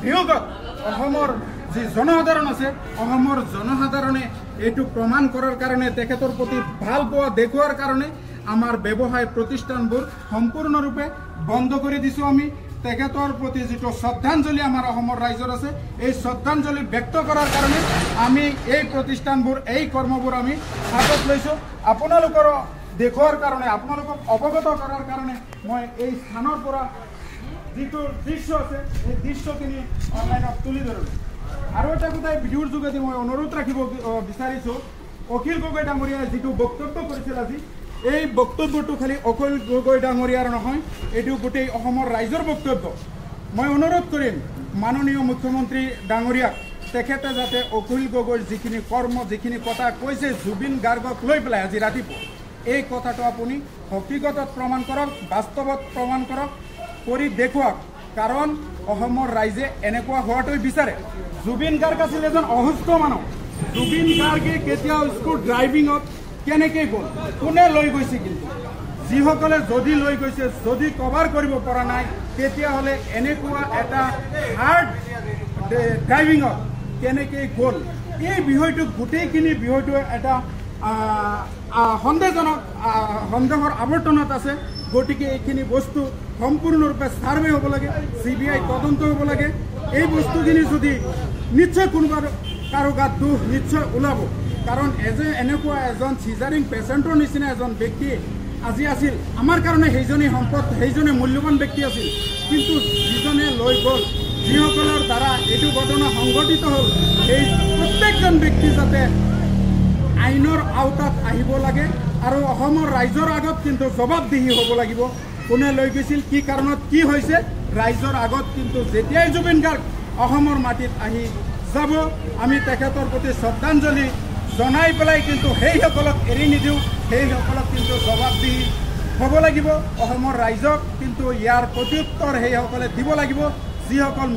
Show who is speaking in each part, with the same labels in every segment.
Speaker 1: বিয়োগত অসমৰ যি জনসাধাৰণ আছে অসমৰ জনসাধাৰণে এইটো প্ৰমাণ কৰাৰ কাৰণে তেখেতৰ প্ৰতি ভাল পোৱা দেখুৱাৰ কাৰণে আমাৰ ব্যৱসায় প্ৰতিষ্ঠানবোৰ সম্পূৰ্ণৰূপে বন্ধ কৰি দিছোঁ। আমি তেখেতৰ প্ৰতি যিটো শ্ৰদ্ধাঞ্জলি আমাৰ অসমৰ ৰাইজৰ আছে এই শ্ৰদ্ধাঞ্জলি ব্যক্ত কৰাৰ কাৰণে আমি এই প্ৰতিষ্ঠানবোৰ এই কৰ্মবোৰ আমি হাতত লৈছোঁ। আপোনালোকৰ দেখুৱাৰ কাৰণে আপোনালোকক অৱগত কৰাৰ কাৰণে মই এই স্থানৰ পৰা যিটো দৃশ্য আছে এই দৃশ্যখিনি অনলাইনত তুলি ধৰিলোঁ। আৰু এটা কথা ভিডিঅ'ৰ যোগেদি মই অনুৰোধ ৰাখিব বিচাৰিছোঁ, অখিল গগৈ ডাঙৰীয়াই যিটো বক্তব্য কৰিছিল আজি এই বক্তব্যটো খালি অখিল গগৈ ডাঙৰীয়াৰ নহয়, এইটো গোটেই অসমৰ ৰাইজৰ বক্তব্য। মই অনুৰোধ কৰিম মাননীয় মুখ্যমন্ত্ৰী ডাঙৰীয়াক তেখেতে যাতে অখিল গগৈৰ যিখিনি কৰ্ম যিখিনি কথা কৈছে জুবিন গাৰ্গক লৈ পেলাই আজি ৰাতিপুৱা এই কথাটো আপুনি হকীকতত প্ৰমাণ কৰক, বাস্তৱত প্ৰমাণ কৰক, কৰি দেখুৱাওক। কাৰণ অসমৰ ৰাইজে এনেকুৱা হোৱাটোই বিচাৰে। জুবিন গাৰ্গ আছিল এজন অসুস্থ মানুহ। জুবিন গাৰ্গে কেতিয়াও স্কুল ড্ৰাইভিঙত কেনেকৈ গ'ল, কোনে লৈ গৈছে, কিন্তু যিসকলে যদি লৈ গৈছে যদি কভাৰ কৰিব পৰা নাই তেতিয়াহ'লে এনেকুৱা এটা হাৰ্ড ড্ৰাইভিঙত কেনেকৈ গ'ল এই বিষয়টো গোটেইখিনি বিষয়টো এটা সন্দেহৰ আৱৰ্তনত আছে। গতিকে এইখিনি বস্তু সম্পূৰ্ণৰূপে ছাৰ্ভে হ'ব লাগে, CBI তদন্ত হ'ব লাগে। এই বস্তুখিনি যদি নিশ্চয় কোনোবা কাৰো গাত দোষ নিশ্চয় ওলাব। কাৰণ এনেকুৱা এজন চিজাৰিং পেচেণ্টৰ নিচিনা এজন ব্যক্তি আজি আছিল আমাৰ কাৰণে সেইজনেই সম্পদ, সেইজনে মূল্যৱান ব্যক্তি আছিল। কিন্তু যিজনে লৈ গ'ল, যিসকলৰ দ্বাৰা এইটো ঘটনা সংঘটিত হ'ল, সেই প্ৰত্যেকজন ব্যক্তি যাতে আইনৰ আওতাত আহিব লাগে আৰু অসমৰ ৰাইজৰ আগত কিন্তু জবাবদিহি হ'ব লাগিব। কোনে লৈ গৈছিল, কি কাৰণত কি হৈছে, ৰাইজৰ আগত কিন্তু যেতিয়াই জুবিন গাৰ্গ অসমৰ মাটিত আহি যাব আমি তেখেতৰ প্ৰতি শ্ৰদ্ধাঞ্জলি জনাই পেলাই কিন্তু সেইসকলক এৰি নিদিওঁ। সেইসকলক কিন্তু জবাবদিহি হ'ব লাগিব। অসমৰ ৰাইজক কিন্তু ইয়াৰ প্ৰত্যুত্তৰ সেইসকলে দিব লাগিব যিসকল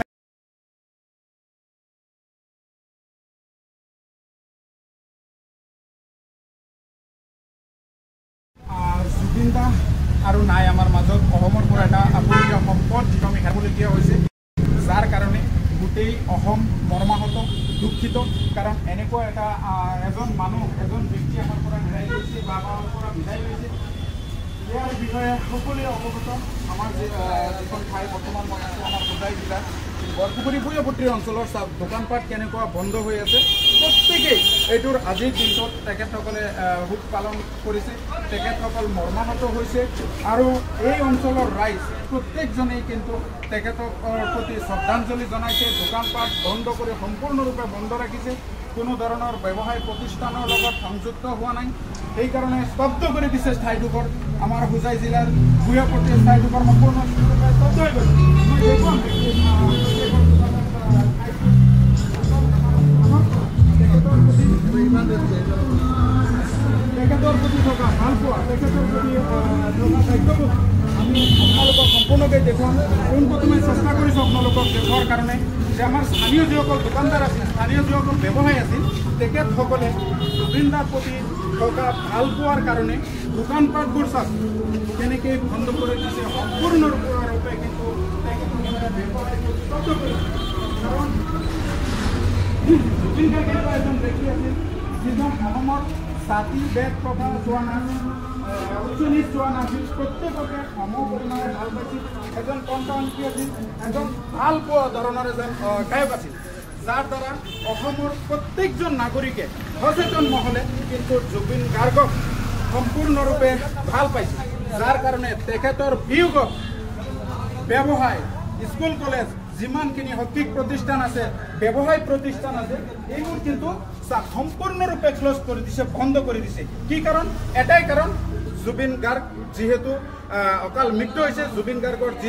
Speaker 1: জুবিন দা আৰু নাই আমাৰ মাজত। অসমৰ পৰা এটা আপুৰুগীয়া সম্পদ যিটো আমি হেৰুৱাবলগীয়া হৈছে, যাৰ কাৰণে গোটেই অসম মৰ্মাহত দুখিত। কাৰণ এনেকুৱা এটা এজন মানুহ এজন ব্যক্তি আমাৰ পৰা হেৰাই গৈছে বা আমাৰ পৰা বিদায় লৈছে, ইয়াৰ বিষয়ে সকলোৱে অৱগত। আমাৰ যিখন ঠাই বৰ্তমান মই আছোঁ আমাৰ হোজাই জিলাৰ বৰপুখুৰী ভূঞাপট্টিৰ অঞ্চলৰ দোকানপাট কেনেকুৱা বন্ধ হৈ আছে, প্ৰত্যেকেই এইটোৰ আজিৰ দিনটোত তেখেতসকলে শোক পালন কৰিছে, তেখেতসকল মৰ্মাহত হৈছে। আৰু এই অঞ্চলৰ ৰাইজ প্ৰত্যেকজনেই কিন্তু তেখেতৰ প্ৰতি শ্ৰদ্ধাঞ্জলি জনাইছে। দোকানপাট বন্ধ কৰি সম্পূৰ্ণৰূপে বন্ধ ৰাখিছে, কোনো ধৰণৰ ব্যৱসায় প্ৰতিষ্ঠানৰ লগত সংযুক্ত হোৱা নাই। সেইকাৰণে স্তব্ধ কৰি দিছে ঠাইডোখৰ। আমাৰ হোজাই জিলাৰ ভূঞাপট্টিৰ ঠাইডোখৰ সম্পূৰ্ণৰূপে স্তব্ধ হৈ গৈছে। তেখেতৰ প্ৰতি থকা ভাল পোৱা, তেখেতৰ প্ৰতি থকা দায়িত্ববোধ আমি আপোনালোকক সম্পূৰ্ণকৈ দেখুৱাম। পোনপ্ৰথমে চেষ্টা কৰিছোঁ আপোনালোকক দেখুৱাৰ কাৰণে যে আমাৰ স্থানীয় যিসকল দোকানদাৰ আছিল, স্থানীয় যিসকল ব্যৱসায়ী আছিল, তেখেতসকলে জুবিন দাৰ প্ৰতি থকা ভাল পোৱাৰ কাৰণে দোকানপাটবোৰ চাওক কেনেকৈ বন্ধ কৰি দিছে সম্পূৰ্ণৰূপে। কিন্তু তেখেতসকলে ব্যৱসায়টো স্তব্ধ কৰিছে। কাৰণ জুবিন গাৰ্গ এনেকুৱা এজন ব্যক্তি আছিল যিজন অসমৰ জাতি বেদ প্ৰথা চোৱা নাছিল, উচ্চ নীচ চোৱা নাছিল, প্ৰত্যেককে সম পৰিমাণে ভাল পাইছিল। এজন কণ্ঠশিল্পী আছিল, এজন ভাল পোৱা ধৰণৰ এজন গায়ক আছিল, যাৰ দ্বাৰা অসমৰ প্ৰত্যেকজন নাগৰিকে সচেতন মহলে কিন্তু জুবিন গাৰ্গক সম্পূৰ্ণৰূপে ভাল পাইছিল। যাৰ কাৰণে তেখেতৰ বিয়োগত ব্যৱসায়, স্কুল কলেজ, যিমানখিনি শৈক্ষিক প্ৰতিষ্ঠান আছে, ব্যৱসায় প্ৰতিষ্ঠান আছে, এইবোৰ কিন্তু সম্পূৰ্ণৰূপে ক্লজ কৰি দিছে, বন্ধ কৰি দিছে। কি কাৰণ? এটাই কাৰণ, জুবিন গাৰ্গ যিহেতু অকাল মৃত্যু হৈছে। জুবিন গাৰ্গৰ যি